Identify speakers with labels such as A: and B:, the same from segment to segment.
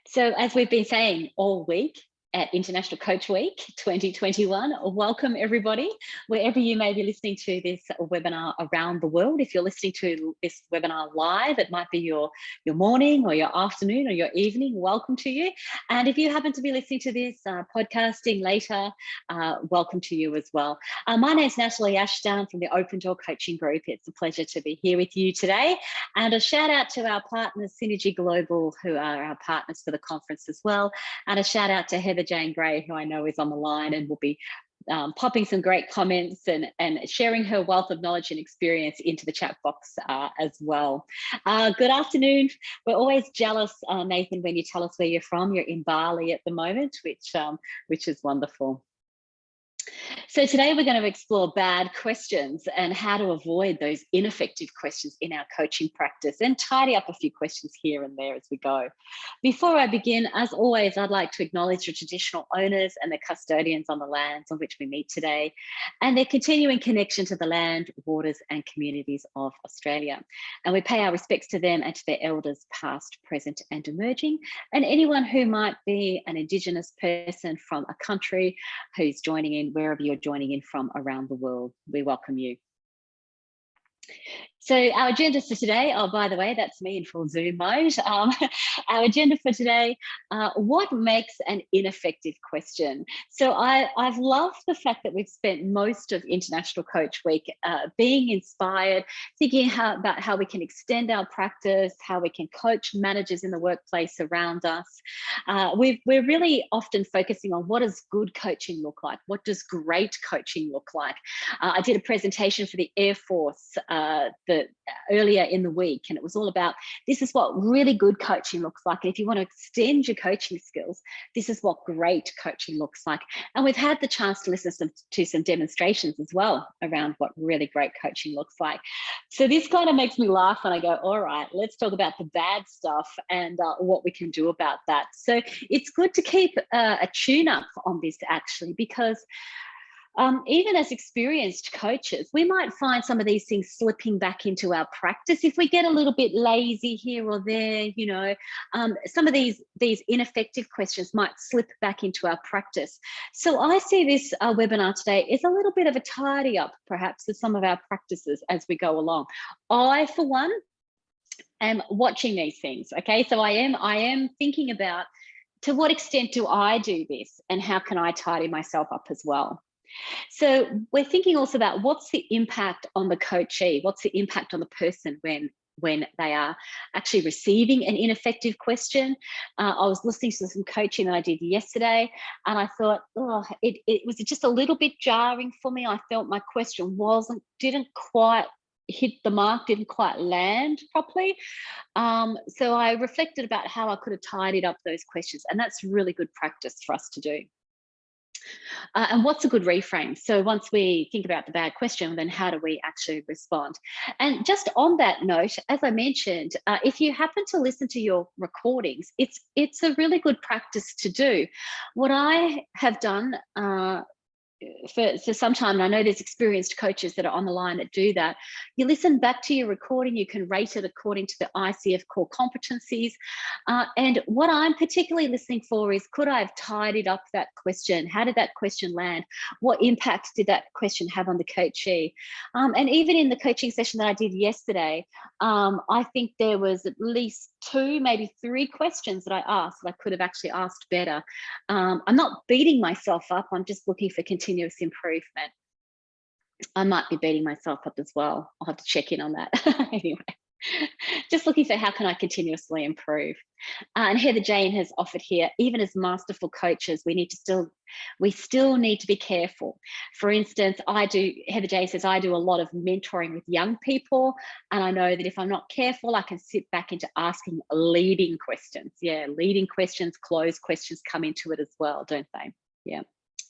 A: So as we've been saying all week at International Coach Week 2021, welcome everybody, wherever you may be listening to this webinar around the world. If you're listening to this webinar live, it might be your morning or your afternoon or your evening, welcome to you. And if you happen to be listening to this podcasting later, welcome to you as well. My name's Natalie Ashdown from the Open Door Coaching Group. It's a pleasure to be here with you today. And a shout out to our partners, Synergy Global, who are our partners for the conference as well. And a shout out to Heather Jane Gray, who I know is on the line and will be popping some great comments and sharing her wealth of knowledge and experience into the chat box as well. Good afternoon. We're always jealous, Nathan, when you tell us where you're from. You're in Bali at the moment, which is wonderful. So today we're going to explore bad questions and how to avoid those ineffective questions in our coaching practice and tidy up a few questions here and there as we go. Before I begin, as always, I'd like to acknowledge the traditional owners and the custodians on the lands on which we meet today and their continuing connection to the land, waters and communities of Australia. And we pay our respects to them and to their elders past, present and emerging, and anyone who might be an Indigenous person from a country who's joining in wherever you're joining in from around the world. We welcome you. So our agenda for today, oh, by the way, that's me in full Zoom mode. Our agenda for today, what makes an ineffective question? So I've loved the fact that we've spent most of International Coach Week being inspired, thinking about how we can extend our practice, how we can coach managers in the workplace around us. We're really often focusing on what does good coaching look like? What does great coaching look like? I did a presentation for the Air Force earlier in the week, and it was all about this is what really good coaching looks like, and if you want to extend your coaching skills, this is what great coaching looks like. And we've had the chance to listen to some demonstrations as well around what really great coaching looks like. So this kind of makes me laugh when I go, all right, let's talk about the bad stuff and what we can do about that. So it's good to keep a tune up on this actually, because even as experienced coaches, we might find some of these things slipping back into our practice if we get a little bit lazy here or there. You know, some of these ineffective questions might slip back into our practice. So I see this webinar today is a little bit of a tidy up, perhaps, of some of our practices as we go along. I, for one, am watching these things. Okay, so I am thinking about to what extent do I do this, and how can I tidy myself up as well. So we're thinking also about what's the impact on the coachee, what's the impact on the person when they are actually receiving an ineffective question. I was listening to some coaching that I did yesterday, and I thought, oh, it was just a little bit jarring for me. I felt my question didn't quite hit the mark, didn't quite land properly. So I reflected about how I could have tidied up those questions, and that's really good practice for us to do. And what's a good reframe? So once we think about the bad question, then how do we actually respond? And just on that note, as I mentioned, if you happen to listen to your recordings, it's a really good practice to do. What I have done for some time, and I know there's experienced coaches that are on the line that do that, you listen back to your recording, you can rate it according to the ICF core competencies. And what I'm particularly listening for is, could I have tidied up that question? How did that question land? What impact did that question have on the coachee? And even in the coaching session that I did yesterday, I think there was at least 2, maybe 3 questions that I asked that I could have actually asked better. I'm not beating myself up, I'm just looking for continuous improvement. I might be beating myself up as well. I'll have to check in on that. Anyway, just looking for how can I continuously improve. And Heather Jane has offered here, even as masterful coaches, we still need to be careful. For instance, Heather Jane says, I do a lot of mentoring with young people, and I know that if I'm not careful, I can sit back into asking leading questions. Yeah, leading questions, closed questions come into it as well, don't they? Yeah.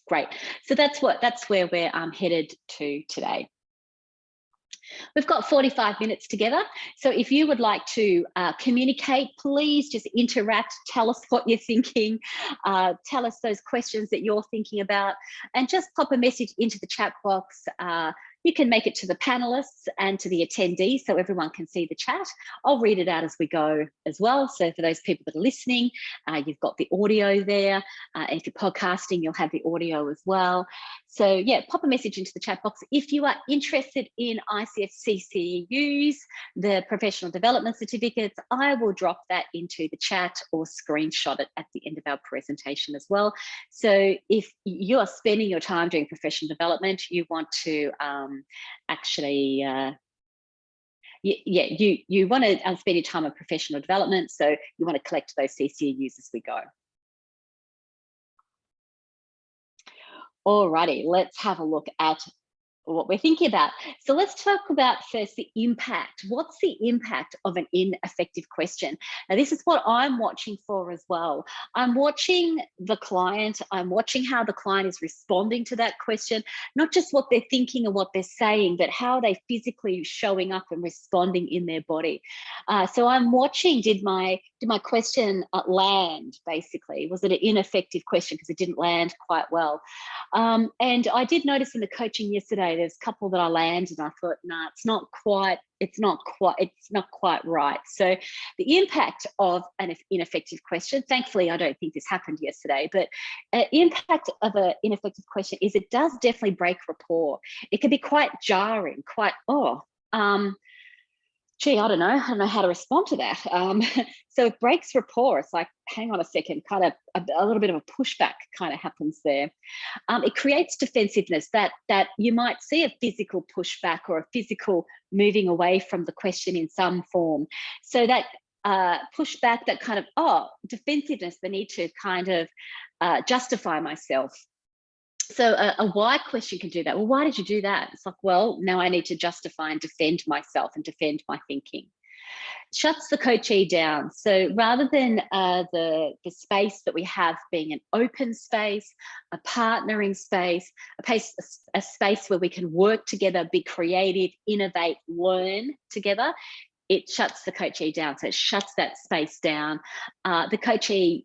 A: Great. So that's where we're headed to today. We've got 45 minutes together. So if you would like to communicate, please just interact, tell us what you're thinking, tell us those questions that you're thinking about, and just pop a message into the chat box. You can make it to the panelists and to the attendees so everyone can see the chat. I'll read it out as we go as well. So for those people that are listening, you've got the audio there. And if you're podcasting, you'll have the audio as well. So yeah, pop a message into the chat box. If you are interested in ICF CCUs, the professional development certificates, I will drop that into the chat or screenshot it at the end of our presentation as well. So if you are spending your time doing professional development, you want to actually you want to spend your time on professional development, so you want to collect those CCUs as we go. Alrighty, let's have a look at what we're thinking about. So let's talk about first the impact. What's the impact of an ineffective question? Now, this is what I'm watching for as well. I'm watching the client. I'm watching how the client is responding to that question, not just what they're thinking or what they're saying, but how they physically showing up and responding in their body. So I'm watching, did my question land, basically? Was it an ineffective question because it didn't land quite well? And I did notice in the coaching yesterday, there's a couple that I landed and I thought, nah, it's not quite right. So the impact of an ineffective question, thankfully, I don't think this happened yesterday, but impact of an ineffective question is it does definitely break rapport. It can be quite jarring, gee, I don't know how to respond to that. So it breaks rapport. It's like, hang on a second, kind of a little bit of a pushback kind of happens there. It creates defensiveness that you might see a physical pushback or a physical moving away from the question in some form. So that pushback, that kind of, defensiveness, the need to kind of justify myself. So a why question can do that. Well, why did you do that? It's like, well, now I need to justify and defend myself and defend my thinking. Shuts the coachee down. So rather than the space that we have being an open space, a partnering space, a space where we can work together, be creative, innovate, learn together, it shuts the coachee down. So it shuts that space down. The coachee,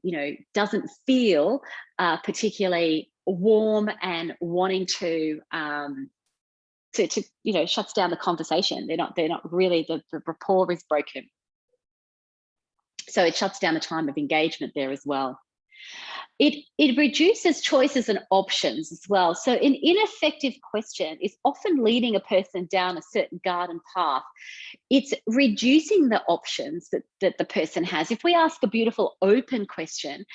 A: doesn't feel particularly warm and wanting to shuts down the conversation. They're not really, the rapport is broken. So it shuts down the time of engagement there as well. It reduces choices and options as well. So an ineffective question is often leading a person down a certain garden path. It's reducing the options that the person has. If we ask a beautiful open question,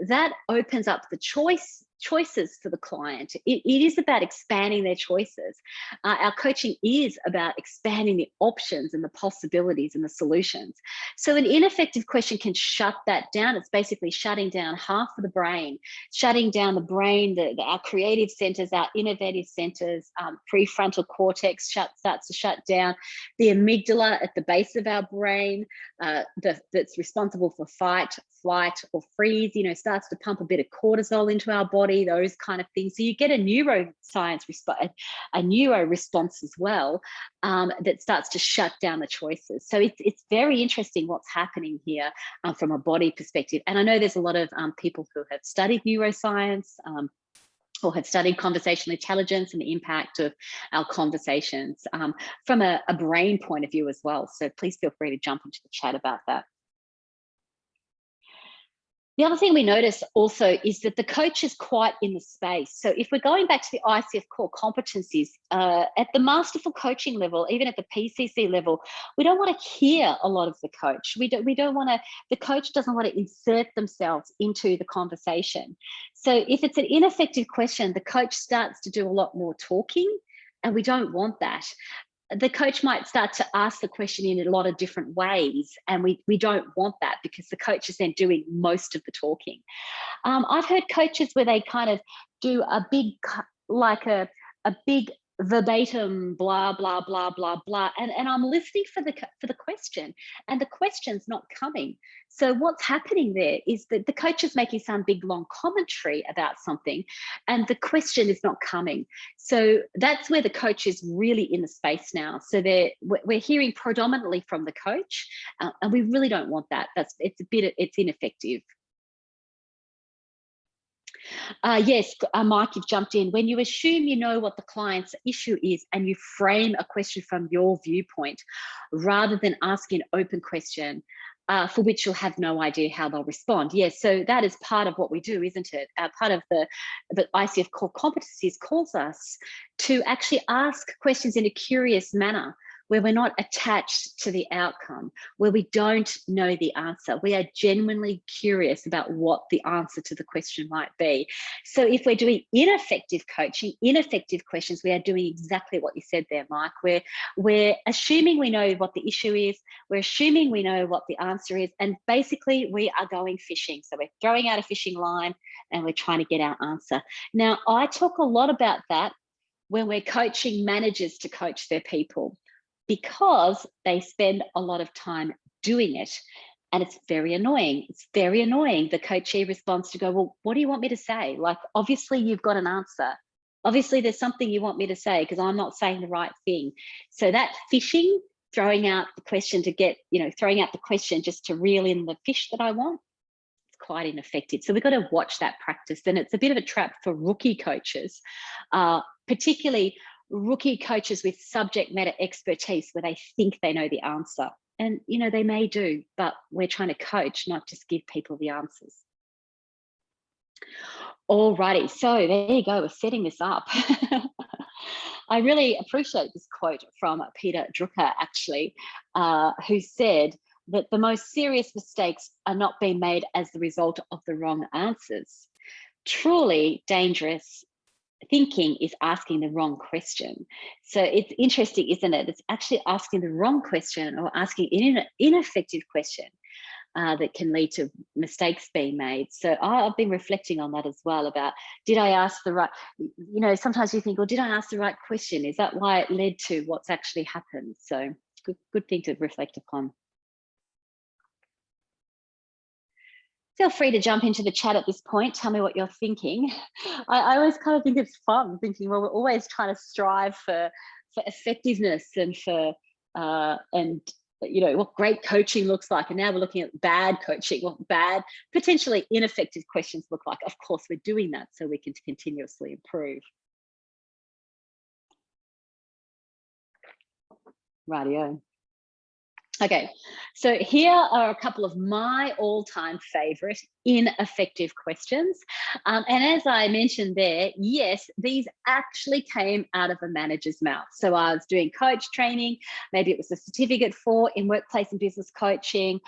A: that opens up the choices for the client. It is about expanding their choices. Our coaching is about expanding the options and the possibilities and the solutions. So an ineffective question can shut that down. It's basically shutting down half of the brain, shutting down the brain, our creative centers, our innovative centers, prefrontal cortex starts to shut down, the amygdala at the base of our brain, that's responsible for fight, flight, or freeze, starts to pump a bit of cortisol into our body, those kind of things. So you get a neuroscience a neuro response as well, that starts to shut down the choices. So it's very interesting what's happening here from a body perspective. And I know there's a lot of people who have studied neuroscience or have studied conversational intelligence and the impact of our conversations from a brain point of view as well. So please feel free to jump into the chat about that. The other thing we notice also is that the coach is quite in the space. So if we're going back to the ICF core competencies, at the masterful coaching level, even at the PCC level, we don't want to hear a lot of the coach. The coach doesn't want to insert themselves into the conversation. So if it's an ineffective question, the coach starts to do a lot more talking, and we don't want that. The coach might start to ask the question in a lot of different ways, and we don't want that because the coach is then doing most of the talking. I've heard coaches where they kind of do a big verbatim blah blah blah blah blah, and I'm listening for the question, and the question's not coming. So what's happening there is that the coach is making some big long commentary about something, and the question is not coming. So that's where the coach is really in the space now. So we're hearing predominantly from the coach, and we really don't want that. It's ineffective. Yes, Mike, you've jumped in. When you assume you know what the client's issue is and you frame a question from your viewpoint, rather than asking an open question for which you'll have no idea how they'll respond. Yes, so that is part of what we do, isn't it? Part of the ICF core competencies calls us to actually ask questions in a curious manner, where we're not attached to the outcome, where we don't know the answer. We are genuinely curious about what the answer to the question might be. So if we're doing ineffective coaching, ineffective questions, we are doing exactly what you said there, Mike. We're assuming we know what the issue is, we're assuming we know what the answer is, and basically we are going fishing. So we're throwing out a fishing line and we're trying to get our answer. Now, I talk a lot about that when we're coaching managers to coach their people, because they spend a lot of time doing it. And it's very annoying. It's very annoying. The coachee responds to go, well, what do you want me to say? Like, obviously you've got an answer. Obviously there's something you want me to say because I'm not saying the right thing. So that fishing, throwing out the question to get, throwing out the question just to reel in the fish that I want, it's quite ineffective. So we've got to watch that practice. And it's a bit of a trap for rookie coaches, particularly rookie coaches with subject matter expertise, where they think they know the answer. And, they may do, but we're trying to coach, not just give people the answers. Alrighty, so there you go, we're setting this up. I really appreciate this quote from Peter Drucker, actually, who said that the most serious mistakes are not being made as the result of the wrong answers. Truly dangerous thinking is asking the wrong question. So it's interesting, isn't it? It's actually asking the wrong question or asking an ineffective question that can lead to mistakes being made. So I've been reflecting on that as well, about, did I ask the right, sometimes you think, well, did I ask the right question? Is that why it led to what's actually happened? So good thing to reflect upon. Feel free to jump into the chat at this point. Tell me what you're thinking. I always kind of think it's fun thinking, well, we're always trying to strive for effectiveness and for, what great coaching looks like. And now we're looking at bad coaching, what bad, potentially ineffective questions look like. Of course, we're doing that so we can continuously improve. Rightio. Okay, so here are a couple of my all-time favorite ineffective questions. And as I mentioned there, yes, these actually came out of a manager's mouth. So I was doing coach training, maybe it was a certificate in workplace and business coaching,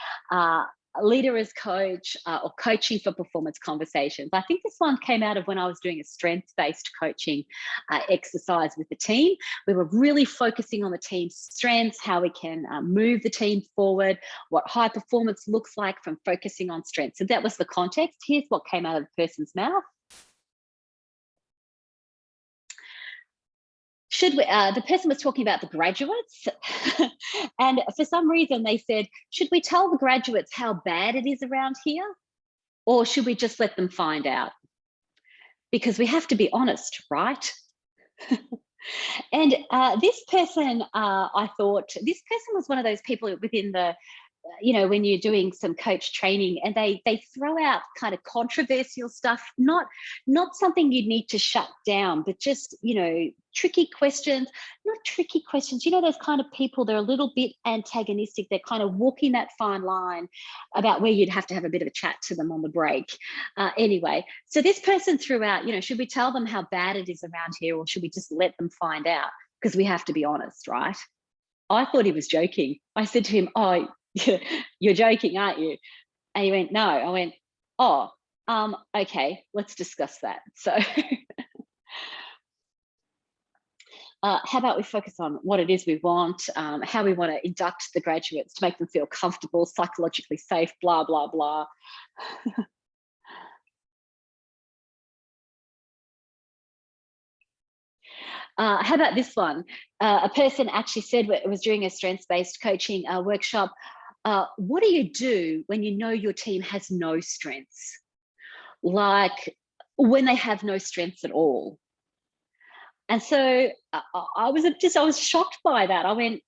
A: a leader as coach, or coaching for performance conversations. I think this one came out of when I was doing a strengths-based coaching exercise with the team. We were really focusing on the team's strengths, how we can move the team forward, what high performance looks like from focusing on strengths. So that was the context. Here's what came out of the person's mouth. The person was talking about the graduates, and for some reason they said, should we tell the graduates how bad it is around here, or should we just let them find out? Because we have to be honest, right? And this person, I thought, this person was one of those people within the, when you're doing some coach training and they throw out kind of controversial stuff, not something you need to shut down, but just, tricky questions, not tricky questions. Those kind of people, they're a little bit antagonistic. They're kind of walking that fine line about where you'd have to have a bit of a chat to them on the break. Anyway, so this person threw out, should we tell them how bad it is around here, or should we just let them find out? Because we have to be honest, right? I thought he was joking. I said to him, oh, you're joking, aren't you? And he went, no. I went, oh, okay, let's discuss that. So how about we focus on what it is we want, how we want to induct the graduates to make them feel comfortable, psychologically safe, blah, blah, blah. How about this one? A person actually said, it was during a strengths-based coaching workshop, what do you do when you know your team has no strengths? Like when they have no strengths at all. And so I was shocked by that. I went,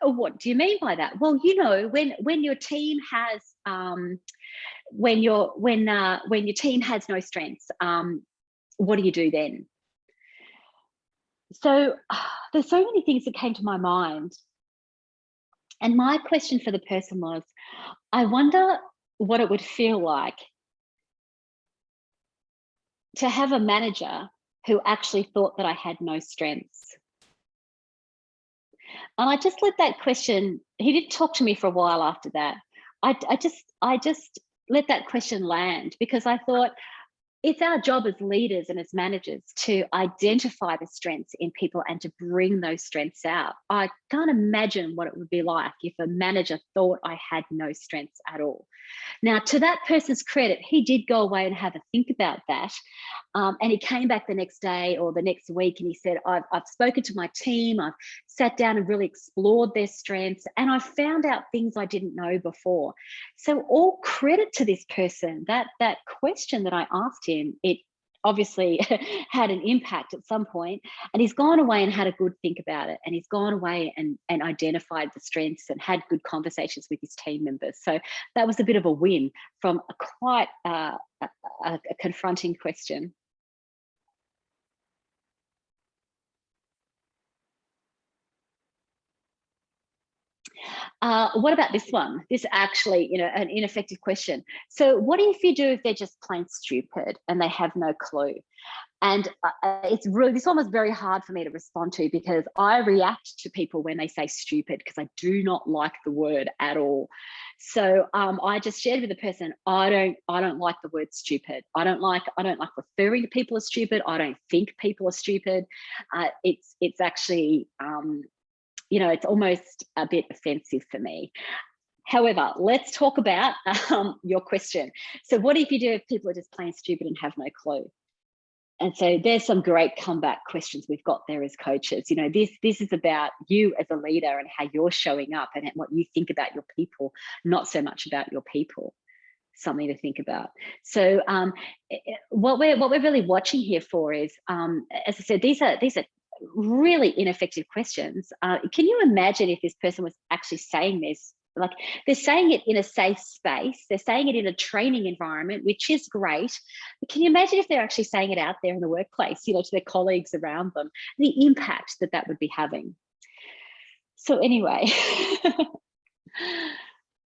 A: oh, what do you mean by that? Well, when your team has when your team has no strengths, what do you do then? So there's so many things that came to my mind. And my question for the person was, I wonder what it would feel like to have a manager who actually thought that I had no strengths. And I just let that question, he didn't talk to me for a while after that. I just let that question land, because I thought, it's our job as leaders and as managers to identify the strengths in people and to bring those strengths out. I can't imagine what it would be like if a manager thought I had no strengths at all. Now, to that person's credit, he did go away and have a think about that. And he came back the next day or the next week and he said, I've spoken to my team, I've sat down and really explored their strengths, and I found out things I didn't know before. So all credit to this person. That question that I asked him, it obviously had an impact at some point, and he's gone away and had a good think about it, and he's gone away and identified the strengths and had good conversations with his team members. So that was a bit of a win from a quite a confronting question. What about this one? This actually, an ineffective question. So what do you do if they're just plain stupid and they have no clue? And it's really, this one was very hard for me to respond to, because I react to people when they say stupid, because I do not like the word at all. So I just shared with the person, I don't like the word stupid. I don't like referring to people as stupid. I don't think people are stupid. It's actually, it's almost a bit offensive for me. However, let's talk about your question. So what if people are just plain stupid and have no clue? And so there's some great comeback questions we've got there as coaches. This is about you as a leader and how you're showing up and what you think about your people, not so much about your people. Something to think about. So what we're really watching here for is, as I said, these are really ineffective questions. Can you imagine if this person was actually saying this? Like, they're saying it in a safe space, they're saying it in a training environment, which is great. But can you imagine if they're actually saying it out there in the workplace, to their colleagues around them, the impact that would be having? So anyway,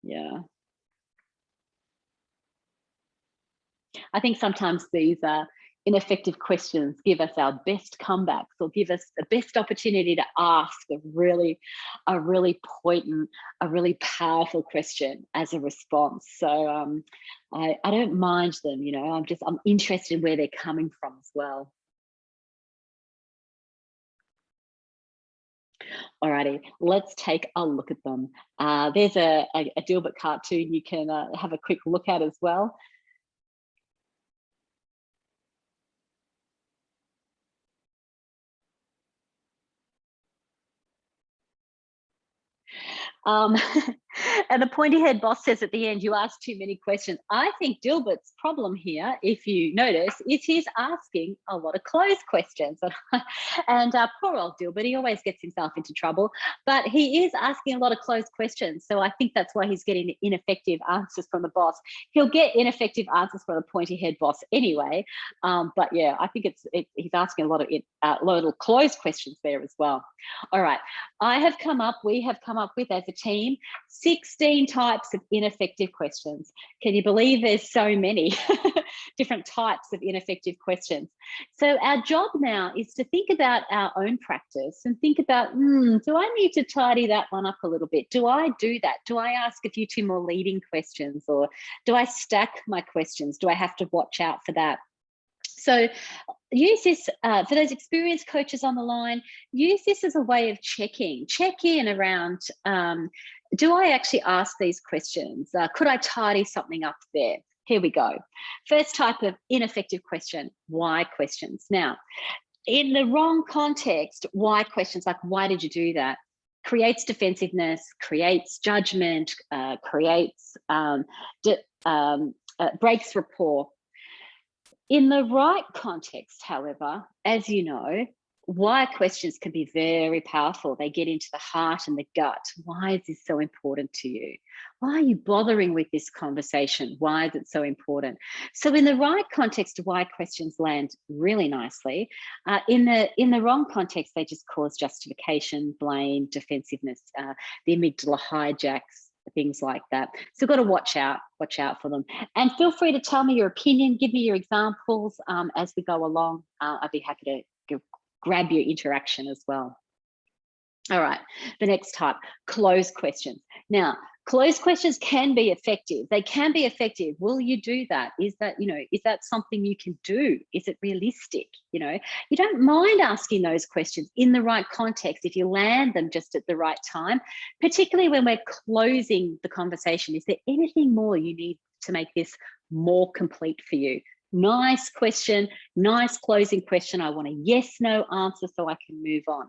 A: yeah. I think sometimes these ineffective questions give us our best comebacks, or give us the best opportunity to ask a really poignant, a really powerful question as a response. So I don't mind them, I'm interested in where they're coming from as well. Alrighty, let's take a look at them. There's a Gilbert cartoon you can have a quick look at as well. And the pointy head boss says at the end, you ask too many questions. I think Gilbert's problem here, if you notice, is he's asking a lot of closed questions. And poor old Gilbert, he always gets himself into trouble, but he is asking a lot of closed questions. So I think that's why he's getting ineffective answers from the boss. He'll get ineffective answers from the pointy head boss anyway. But yeah, I think he's asking a lot of closed questions there as well. All right, we have come up with, as a team, 16 types of ineffective questions. Can you believe there's so many different types of ineffective questions? So our job now is to think about our own practice and think about, do I need to tidy that one up a little bit? Do I do that? Do I ask a few more leading questions, or do I stack my questions? Do I have to watch out for that? So use this, for those experienced coaches on the line, use this as a way of check in around, do I actually ask these questions? Could I tidy something up there? Here we go. First type of ineffective question, why questions. Now, in the wrong context, why questions, like why did you do that, creates defensiveness, creates judgment, breaks rapport. In the right context, however, as you know, why questions can be very powerful. They get into the heart and the gut. Why is this so important to you? Why are you bothering with this conversation? Why is it so important? So in the right context, why questions land really nicely. In the wrong context, they just cause justification, blame, defensiveness. The amygdala hijacks, things like that. So you've got to watch out for them. And feel free to tell me your opinion, give me your examples as we go along. I'd be happy to grab your interaction as well. All right, the next type, closed questions. Now, closed questions can be effective. They can be effective. Will you do that? Is that something you can do? Is it realistic? You don't mind asking those questions in the right context if you land them just at the right time, particularly when we're closing the conversation. Is there anything more you need to make this more complete for you? Nice question, nice closing question. I want a yes, no answer so I can move on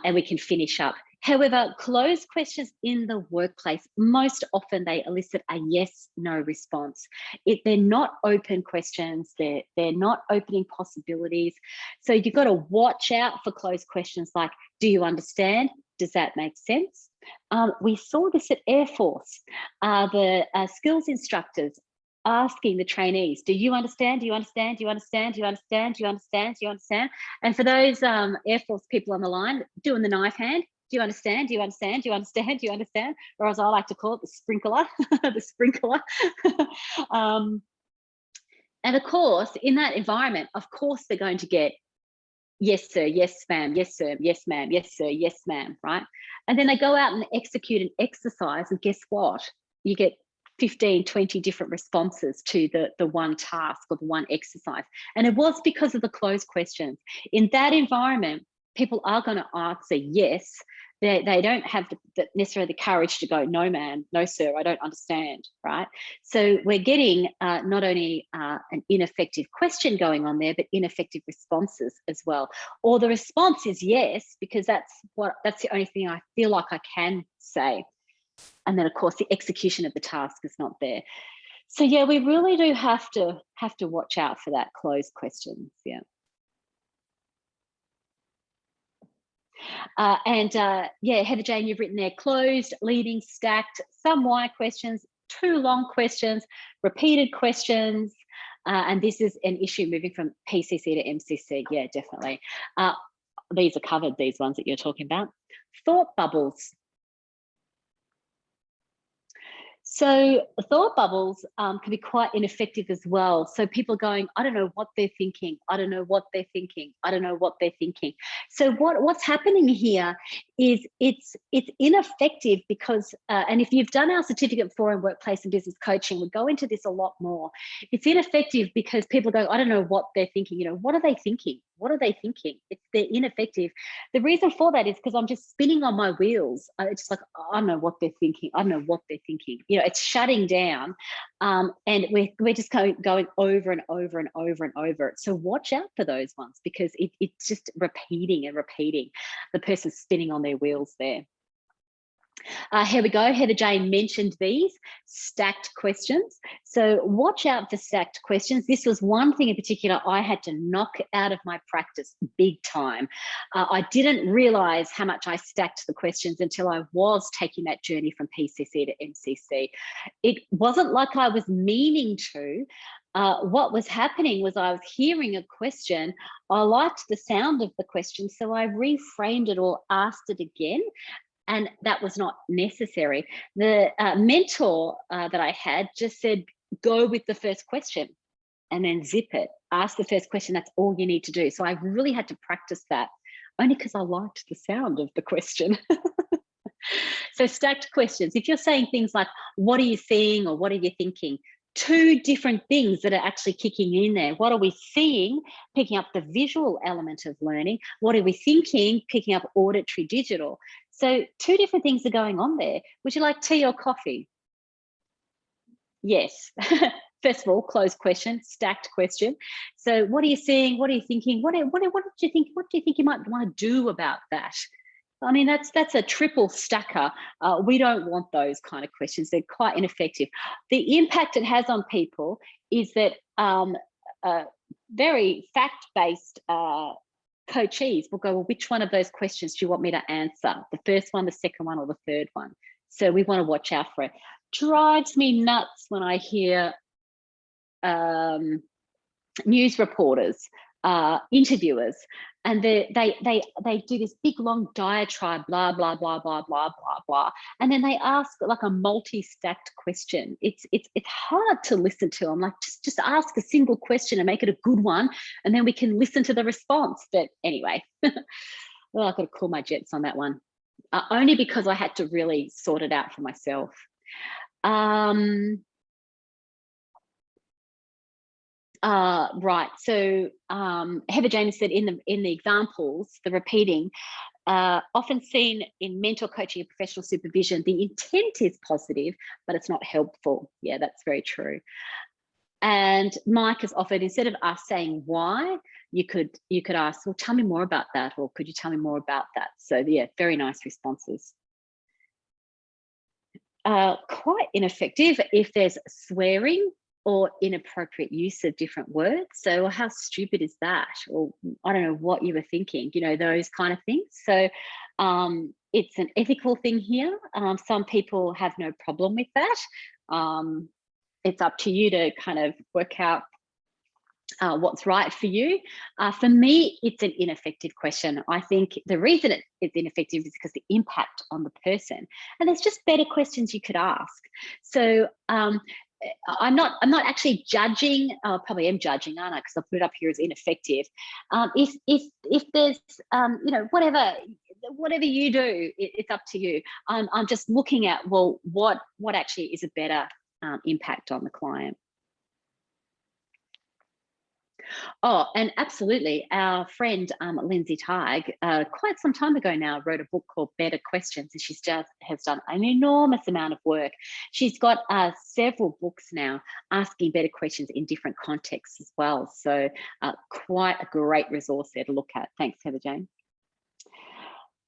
A: and we can finish up. However, closed questions in the workplace, most often they elicit a yes, no response. They're not open questions. They're not opening possibilities. So you've got to watch out for closed questions like, do you understand? Does that make sense? We saw this at Air Force. The skills instructors asking the trainees, do you understand? Do you understand? Do you understand? Do you understand? Do you understand? Do you understand? And for those Air Force people on the line doing the knife hand, do you understand? Do you understand? Do you understand? Do you understand? Or as I like to call it, the sprinkler, the sprinkler. And of course, in that environment, of course, they're going to get yes, sir, yes, ma'am, yes, sir, yes, ma'am, yes, sir, yes, ma'am, right? And then they go out and execute an exercise, and guess what? You get 15, 20 different responses to the one task or the one exercise. And it was because of the closed questions. In that environment, people are going to answer yes. They don't have necessarily the courage to go, no, man, no, sir, I don't understand, right? So we're getting not only an ineffective question going on there, but ineffective responses as well. Or the response is yes, because that's the only thing I feel like I can say. And then, of course, the execution of the task is not there. So, yeah, we really do have to watch out for that closed questions, yeah. Yeah, Heather Jane, you've written there, closed, leading, stacked, some why questions, too long questions, repeated questions. And this is an issue moving from PCC to MCC. Yeah, definitely. These are covered, these ones that you're talking about. Thought bubbles. So thought bubbles can be quite ineffective as well. So people going, I don't know what they're thinking. I don't know what they're thinking. I don't know what they're thinking. So what's happening here is it's ineffective because, and if you've done our certificate for in workplace and business coaching, we go into this a lot more. It's ineffective because people go, I don't know what they're thinking. What are they thinking? What are they thinking? They're ineffective. The reason for that is because I'm just spinning on my wheels. It's just like, I don't know what they're thinking. I don't know what they're thinking. It's shutting down, and we're just going over and over and over and over it. So watch out for those ones because it's just repeating and repeating. The person's spinning on their wheels there. Here we go. Heather Jane mentioned these stacked questions. So watch out for stacked questions. This was one thing in particular I had to knock out of my practice big time. I didn't realize how much I stacked the questions until I was taking that journey from PCC to MCC. It wasn't like I was meaning to. What was happening was I was hearing a question. I liked the sound of the question, so I reframed it or asked it again. And that was not necessary. The mentor that I had just said, go with the first question and then zip it. Ask the first question, that's all you need to do. So I really had to practice that, only because I liked the sound of the question. So stacked questions. If you're saying things like, what are you seeing or what are you thinking? Two different things that are actually kicking in there. What are we seeing? Picking up the visual element of learning. What are we thinking? Picking up auditory digital. So two different things are going on there. Would you like tea or coffee? Yes. First of all, closed question, stacked question. So what are you seeing? What are you thinking? What did you think? What do you think you might want to do about that? I mean, that's a triple stacker. We don't want those kind of questions. They're quite ineffective. The impact it has on people is that very fact-based coachees will go, well, which one of those questions do you want me to answer? The first one, the second one, or the third one? So we want to watch out for it. Drives me nuts when I hear news reporters, interviewers, and they do this big long diatribe, blah blah blah blah blah blah blah, and then they ask like a multi-stacked question. It's hard to listen to. I'm like, just ask a single question and make it a good one, and then we can listen to the response. But anyway, well, I've got to cool my jets on that one, only because I had to really sort it out for myself. Right. So Heather James said in the examples, the repeating, often seen in mentor coaching and professional supervision, the intent is positive, but it's not helpful. Yeah, that's very true. And Mike has offered, instead of us saying why, you could ask, well, tell me more about that, or could you tell me more about that? So yeah, very nice responses. Quite ineffective if there's swearing or inappropriate use of different words. So how stupid is that? Or I don't know what you were thinking, you know, those kind of things. So it's an ethical thing here. Some people have no problem with that. It's up to you to kind of work out what's right for you. For me, it's an ineffective question. I think the reason it's ineffective is because the impact on the person, and there's just better questions you could ask. So I'm not actually judging. Probably am judging, aren't I? Because I put it up here as ineffective. If there's you know, whatever you do, it's up to you. I'm just looking at, well, what actually is a better impact on the client. Oh, and absolutely. Our friend Lindsay Teig, quite some time ago now, wrote a book called Better Questions, and she just has done an enormous amount of work. She's got several books now asking better questions in different contexts as well. So quite a great resource there to look at. Thanks, Heather Jane.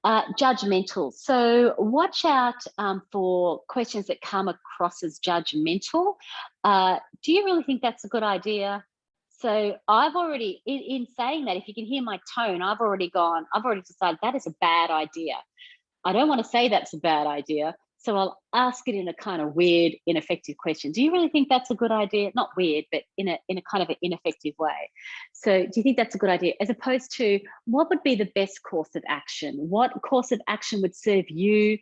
A: Judgmental. So watch out for questions that come across as judgmental. Do you really think that's a good idea? So I've already, in saying that, if you can hear my tone, I've already decided that is a bad idea. I don't want to say that's a bad idea. So I'll ask it in a kind of weird, ineffective question. Do you really think that's a good idea? Not weird, but in a kind of an ineffective way. So do you think that's a good idea? As opposed to, what would be the best course of action? What course of action would serve you,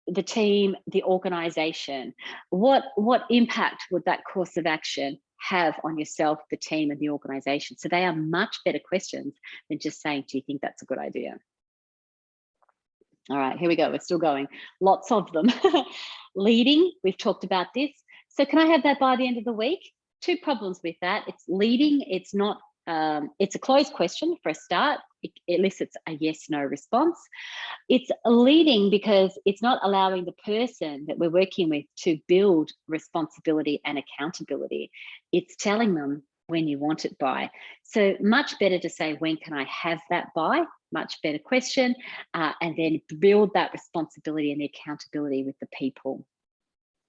A: the team, the organization? What impact would that course of action have on yourself, the team, and the organization? So they are much better questions than just saying, do you think that's a good idea? All right, here we go. We're still going. Lots of them. Leading, we've talked about this. So can I have that by the end of the week? Two problems with that. It's leading. It's not, it's a closed question for a start. It elicits a yes/no response. It's leading because it's not allowing the person that we're working with to build responsibility and accountability. It's telling them when you want it by. So much better to say, when can I have that by? Much better question, and then build that responsibility and the accountability with the people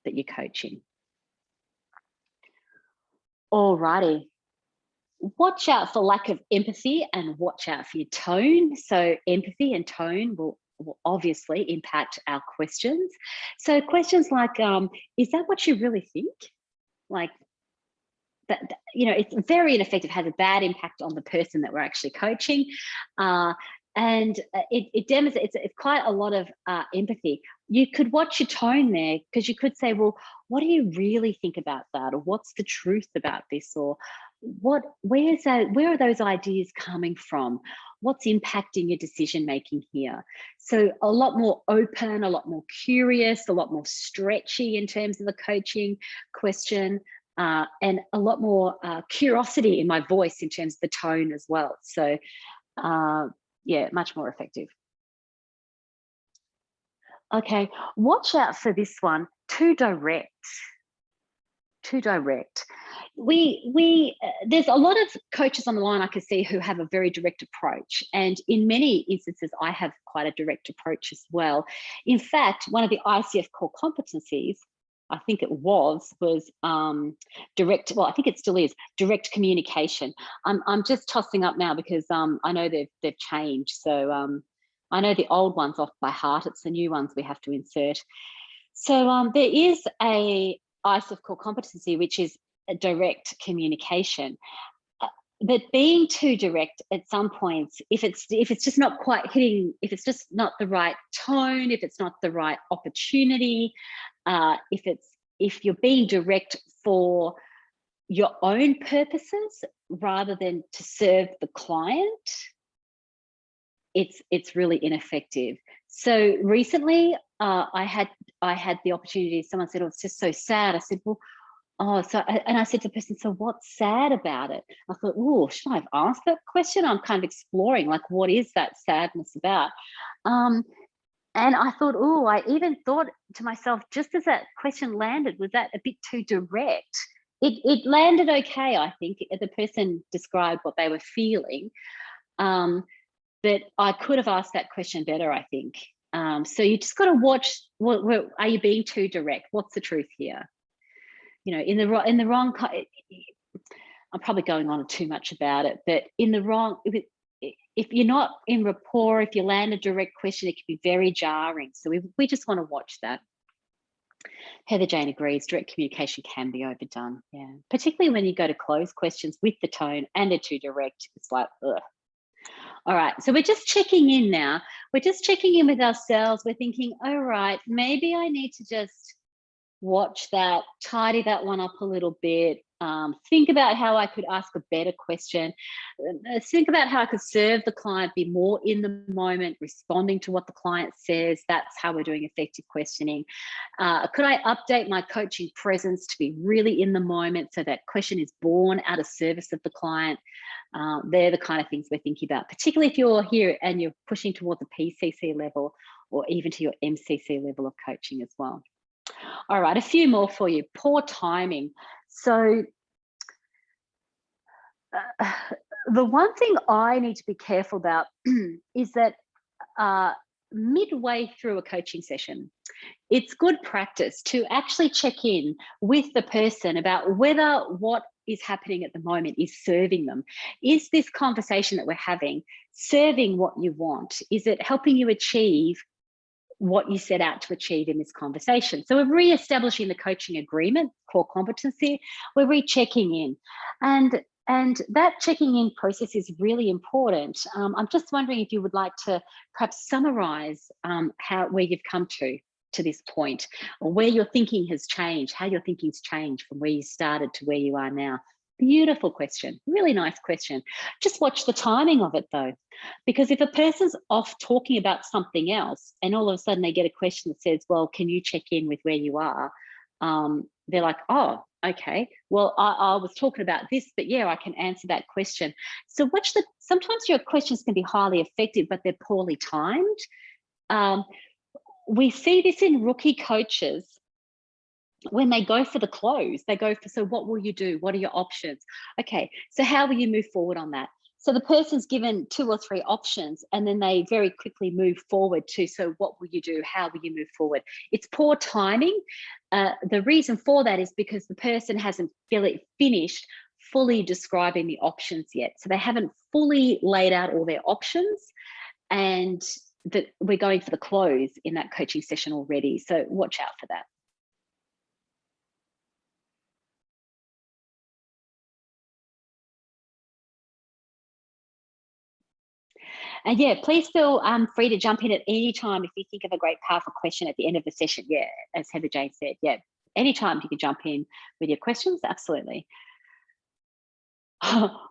A: that you're coaching. All righty. Watch out for lack of empathy and watch out for your tone. So empathy and tone will obviously impact our questions. So questions like, is that what you really think? Like, that, you know, it's very ineffective, has a bad impact on the person that we're actually coaching. And it demonstrates, it's quite a lot of empathy. You could watch your tone there, because you could say, well, what do you really think about that? Or what's the truth about this? Or where are those ideas coming from? What's impacting your decision making here? So a lot more open, a lot more curious, a lot more stretchy in terms of the coaching question. And a lot more curiosity in my voice in terms of the tone as well. So yeah, much more effective. Okay, watch out for this one, too direct. Too direct. There's a lot of coaches on the line I can see who have a very direct approach. And in many instances, I have quite a direct approach as well. In fact, one of the ICF core competencies I think it was direct. Well, I think it still is direct communication. I'm just tossing up now because I know they've changed. So I know the old ones off by heart. It's the new ones we have to insert. So there is a ICE core competency, which is a direct communication. But being too direct at some points, if it's just not quite hitting, if it's just not the right tone, if it's not the right opportunity, if you're being direct for your own purposes rather than to serve the client, it's really ineffective. So recently, I had the opportunity. Someone said, "Oh, it's just so sad." I said, "Well." And I said to the person, "So what's sad about it?" I thought, "Oh, should I have asked that question?" I'm kind of exploring, like, what is that sadness about? And I thought, oh, I even thought to myself, just as that question landed, was that a bit too direct? It landed okay, I think. The person described what they were feeling, but I could have asked that question better, I think. So you just got to watch. What are you being too direct? What's the truth here? In the wrong, I'm probably going on too much about it, but in the wrong, if you're not in rapport, if you land a direct question, it can be very jarring. So we just want to watch that. Heather Jane agrees, direct communication can be overdone. Yeah, particularly when you go to close questions with the tone and they're too direct. It's like, ugh. All right, so we're just checking in now. We're just checking in with ourselves. We're thinking, all right, maybe I need to just watch that, tidy that one up a little bit, think about how I could ask a better question, think about how I could serve the client, be more in the moment, responding to what the client says. That's how we're doing effective questioning. Could I update my coaching presence to be really in the moment so that question is born out of service of the client? They're the kind of things we're thinking about, particularly if you're here and you're pushing towards a PCC level or even to your MCC level of coaching as well. All right, a few more for you. Poor timing. So the one thing I need to be careful about is that midway through a coaching session, it's good practice to actually check in with the person about whether what is happening at the moment is serving them. Is this conversation that we're having serving what you want? Is it helping you achieve what you set out to achieve in this conversation? So we're re-establishing the coaching agreement, core competency. We're rechecking in, and that checking in process is really important. I'm just wondering if you would like to perhaps summarize where you've come to this point, or where your thinking has changed, how your thinking's changed from where you started to where you are now. Beautiful question, really nice question. Just watch the timing of it though, because if a person's off talking about something else and all of a sudden they get a question that says, well, can you check in with where you are? They're like, oh, okay, well, I was talking about this, but yeah, I can answer that question. So sometimes your questions can be highly effective, but they're poorly timed. We see this in rookie coaches. When they go for the close, they go for, so what will you do? What are your options? Okay, so how will you move forward on that? So the person's given 2 or 3 options and then they very quickly move forward to, so what will you do? How will you move forward? It's poor timing. The reason for that is because the person hasn't finished fully describing the options yet. So they haven't fully laid out all their options, and that we're going for the close in that coaching session already. So watch out for that. And yeah, please feel free to jump in at any time if you think of a great, powerful question at the end of the session. Yeah, as Heather Jane said, yeah, anytime you can jump in with your questions, absolutely.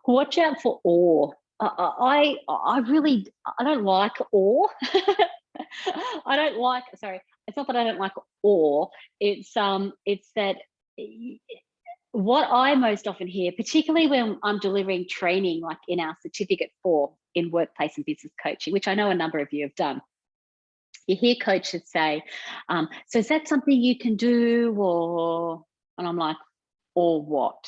A: Watch out for awe. I don't like awe. I don't like, sorry, it's not that I don't like awe. It's that what I most often hear, particularly when I'm delivering training, like in our certificate in workplace and business coaching, which I know a number of you have done, you hear coaches say, so is that something you can do, and I'm like, or what?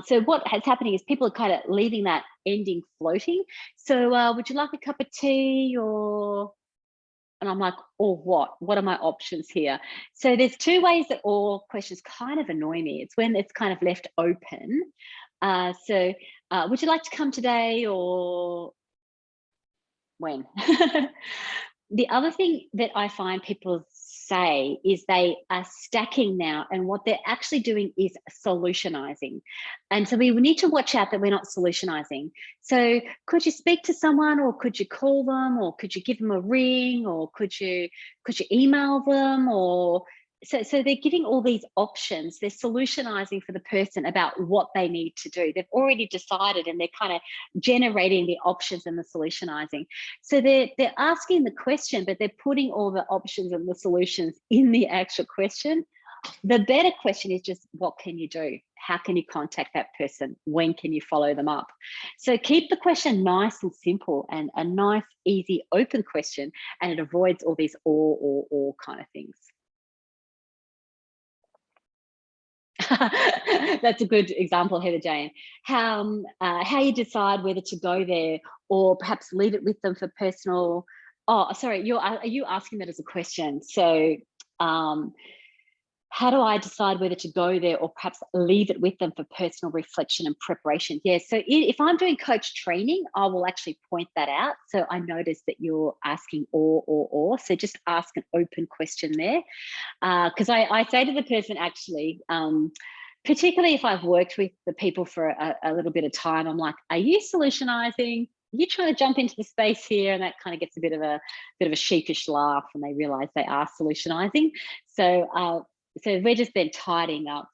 A: So what is happening is people are kind of leaving that ending floating. So would you like a cup of tea, or And I'm like, or what? What are my options here? So there's two ways that all questions kind of annoy me. It's when it's kind of left open. Would you like to come today, or when? The other thing that I find people say is they are stacking now, and what they're actually doing is solutionizing. And so we need to watch out that we're not solutionizing. So could you speak to someone, or could you call them, or could you give them a ring, or could you email them, or so they're giving all these options. They're solutionizing for the person about what they need to do. They've already decided, and they're kind of generating the options and the solutionizing. So they're asking the question, but they're putting all the options and the solutions in the actual question. The better question is just, what can you do? How can you contact that person? When can you follow them up? So keep the question nice and simple, and a nice, easy, open question, and it avoids all these or kind of things. That's a good example, Heather Jane. How you decide whether to go there, or perhaps leave it with them for personal. Oh, sorry, are you asking that as a question? So how do I decide whether to go there, or perhaps leave it with them for personal reflection and preparation? Yeah, so if I'm doing coach training, I will actually point that out. So I notice that you're asking or. So just ask an open question there. Because I say to the person, actually, particularly if I've worked with the people for a little bit of time, I'm like, are you solutionizing? Are you trying to jump into the space here? And that kind of gets a bit of a sheepish laugh when they realize they are solutionizing. So we're just then tidying up,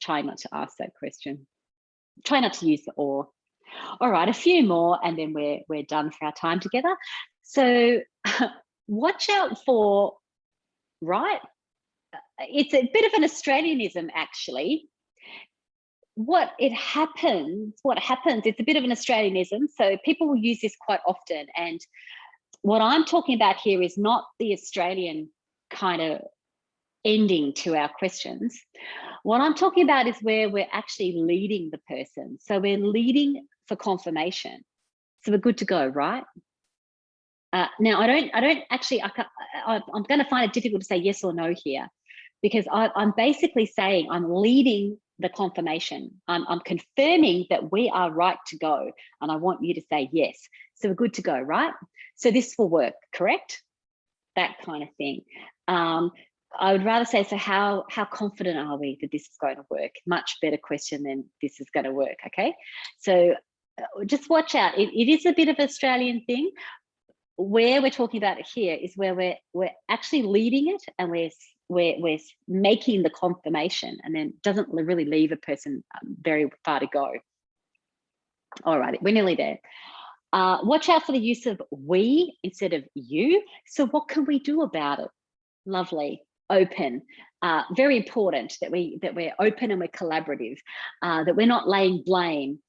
A: trying not to ask that question. Try not to use the or. All right, a few more, and then we're done for our time together. So watch out for, right? It's a bit of an Australianism, actually. What happens, it's a bit of an Australianism. So people will use this quite often. And what I'm talking about here is not the Australian kind of ending to our questions. What I'm talking about is where we're actually leading the person. So we're leading for confirmation. So we're good to go, right? Now, I'm going to find it difficult to say yes or no here, because I'm basically saying I'm leading the confirmation. I'm confirming that we are right to go, and I want you to say yes. So we're good to go, right? So this will work, correct? That kind of thing. I would rather say, so how confident are we that this is going to work? Much better question than this is going to work, okay? So just watch out. It is a bit of an Australian thing. Where we're talking about it here is where we're actually leading it, and we're making the confirmation, and then doesn't really leave a person very far to go. All right, we're nearly there. Watch out for the use of we instead of you. So what can we do about it? Lovely. Open. Very important that we're open and we're collaborative, that we're not laying blame.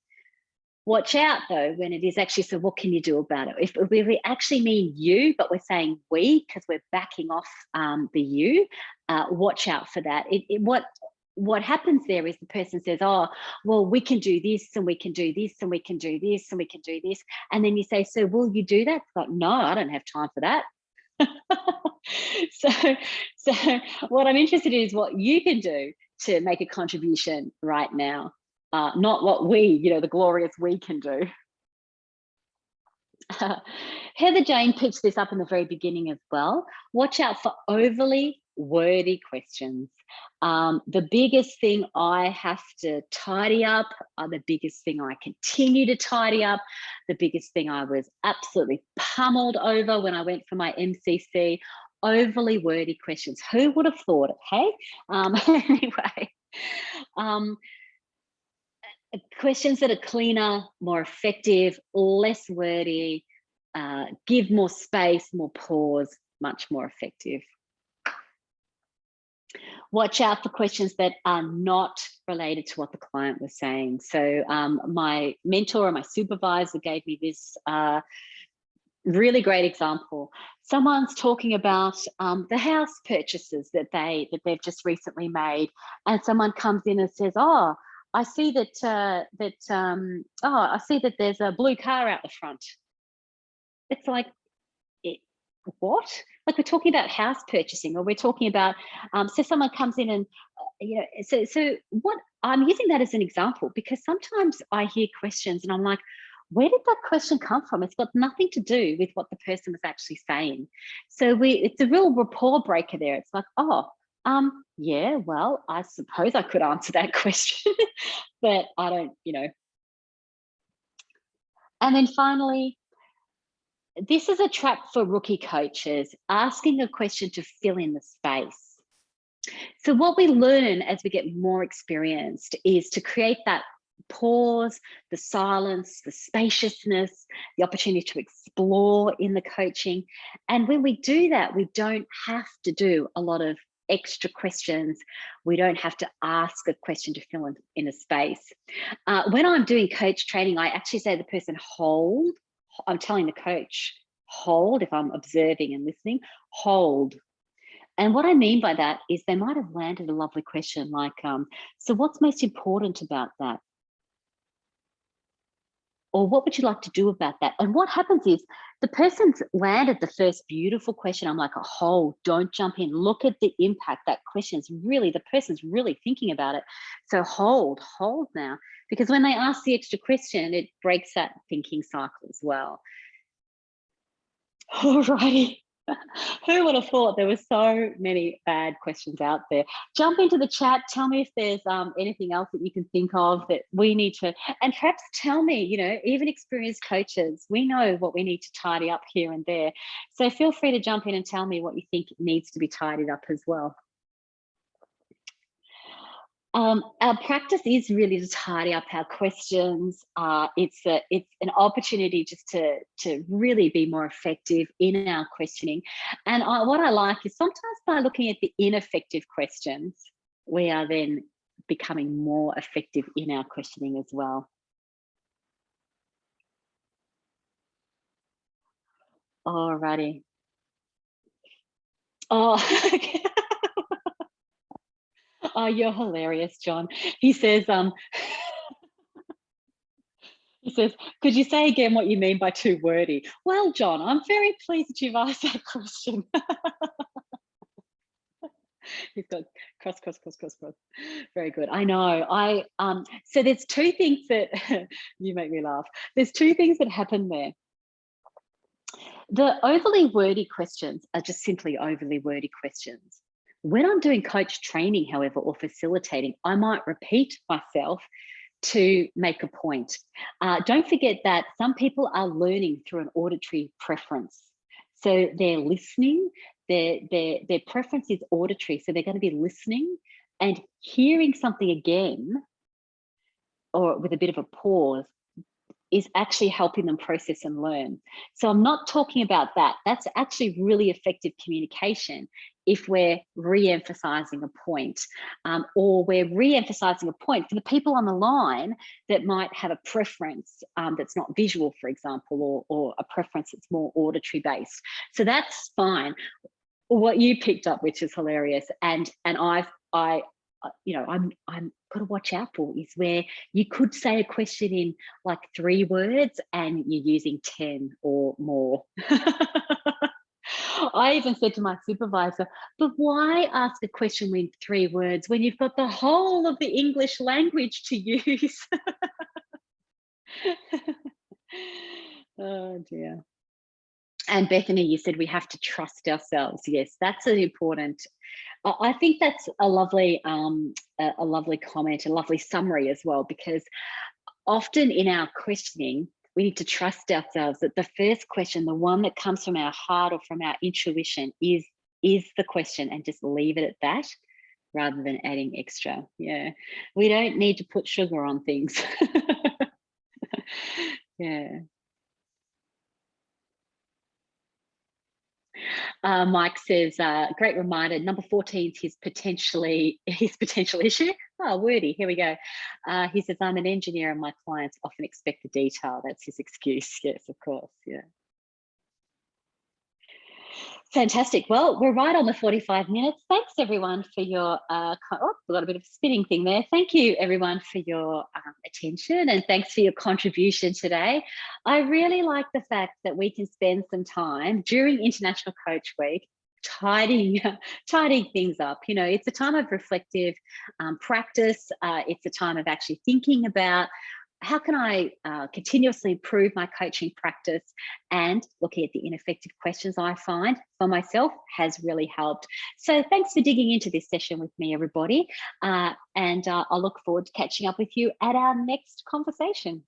A: Watch out though when it is actually, so what can you do about it? If we actually mean you, but we're saying we because we're backing off the you, watch out for that. What happens there is the person says, oh, well, we can do this, and we can do this, and we can do this, and we can do this. And then you say, so will you do that? It's like, no, I don't have time for that. So what I'm interested in is what you can do to make a contribution right now, not what the glorious we can do. Heather Jane pitched this up in the very beginning as well. Watch out for overly wordy questions. The biggest thing I have to tidy up, the biggest thing I continue to tidy up, the biggest thing I was absolutely pummeled over when I went for my MCC, overly wordy questions. Who would have thought it, hey? Anyway, questions that are cleaner, more effective, less wordy, give more space, more pause, much more effective. Watch out for questions that are not related to what the client was saying. So my mentor or my supervisor gave me this really great example. Someone's talking about the house purchases that they've just recently made, and someone comes in and says, oh, I see that I see that there's a blue car out the front. It's like, what? Like we're talking about house purchasing, or we're talking about, so someone comes in and, so what, I'm using that as an example because sometimes I hear questions and I'm like, where did that question come from? It's got nothing to do with what the person was actually saying. So it's a real rapport breaker there. It's like, oh, yeah, well, I suppose I could answer that question, but I don't, And then finally, this is a trap for rookie coaches, asking a question to fill in the space. So what we learn as we get more experienced is to create that pause, the silence, the spaciousness, the opportunity to explore in the coaching. And when we do that, we don't have to do a lot of extra questions. We don't have to ask a question to fill in a space. When I'm doing coach training, I actually say to the person, hold. I'm telling the coach, hold. If I'm observing and listening, hold. And what I mean by that is they might have landed a lovely question like, so what's most important about that? Or what would you like to do about that? And what happens is the person's landed the first beautiful question. I'm like, oh, hold, don't jump in. Look at the impact. That question's really, the person's really thinking about it. So hold now. Because when they ask the extra question, it breaks that thinking cycle as well. Alrighty. Who would have thought there were so many bad questions out there? Jump into the chat. Tell me if there's anything else that you can think of that we need to, and perhaps tell me, even experienced coaches, we know what we need to tidy up here and there. So feel free to jump in and tell me what you think needs to be tidied up as well. Our practice is really to tidy up our questions. It's an opportunity just to really be more effective in our questioning. And what I like is sometimes by looking at the ineffective questions, we are then becoming more effective in our questioning as well. Alrighty. Oh, oh, you're hilarious, John. He says, could you say again what you mean by too wordy? Well, John, I'm very pleased that you've asked that question. He's got cross. Very good. I know. So there's two things that you make me laugh. There's two things that happen there. The overly wordy questions are just simply overly wordy questions. When I'm doing coach training, however, or facilitating, I might repeat myself to make a point. Don't forget that some people are learning through an auditory preference. So they're listening, their preference is auditory. So they're going to be listening and hearing something again, or with a bit of a pause, is actually helping them process and learn. So I'm not talking about that. That's actually really effective communication if we're re-emphasizing a point, or we're re-emphasizing a point for the people on the line that might have a preference that's not visual, for example, or a preference that's more auditory based. So that's fine. What you picked up, which is hilarious, and I'm got to watch out for, is where you could say a question in like 3 words and you're using 10 or more. I even said to my supervisor, but why ask a question in 3 words when you've got the whole of the English language to use? Oh dear. And Bethany, you said we have to trust ourselves. Yes, that's an important. I think that's a lovely comment, a lovely summary as well, because often in our questioning, we need to trust ourselves that the first question, the one that comes from our heart or from our intuition, is the question, and just leave it at that rather than adding extra. Yeah, we don't need to put sugar on things. Yeah. Mike says, great reminder, number 14 is his potential issue. Oh, wordy, here we go. He says, I'm an engineer and my clients often expect the detail. That's his excuse. Yes, of course, yeah. Fantastic. Well, we're right on the 45 minutes. Thanks everyone for your, we got a bit of a spinning thing there. Thank you everyone for your attention, and thanks for your contribution today. I really like the fact that we can spend some time during International Coach Week tidying, tidying things up. You know, it's a time of reflective practice. It's a time of actually thinking about how can I continuously improve my coaching practice, and looking at the ineffective questions I find for myself has really helped. So thanks for digging into this session with me, everybody. And I'll look forward to catching up with you at our next conversation.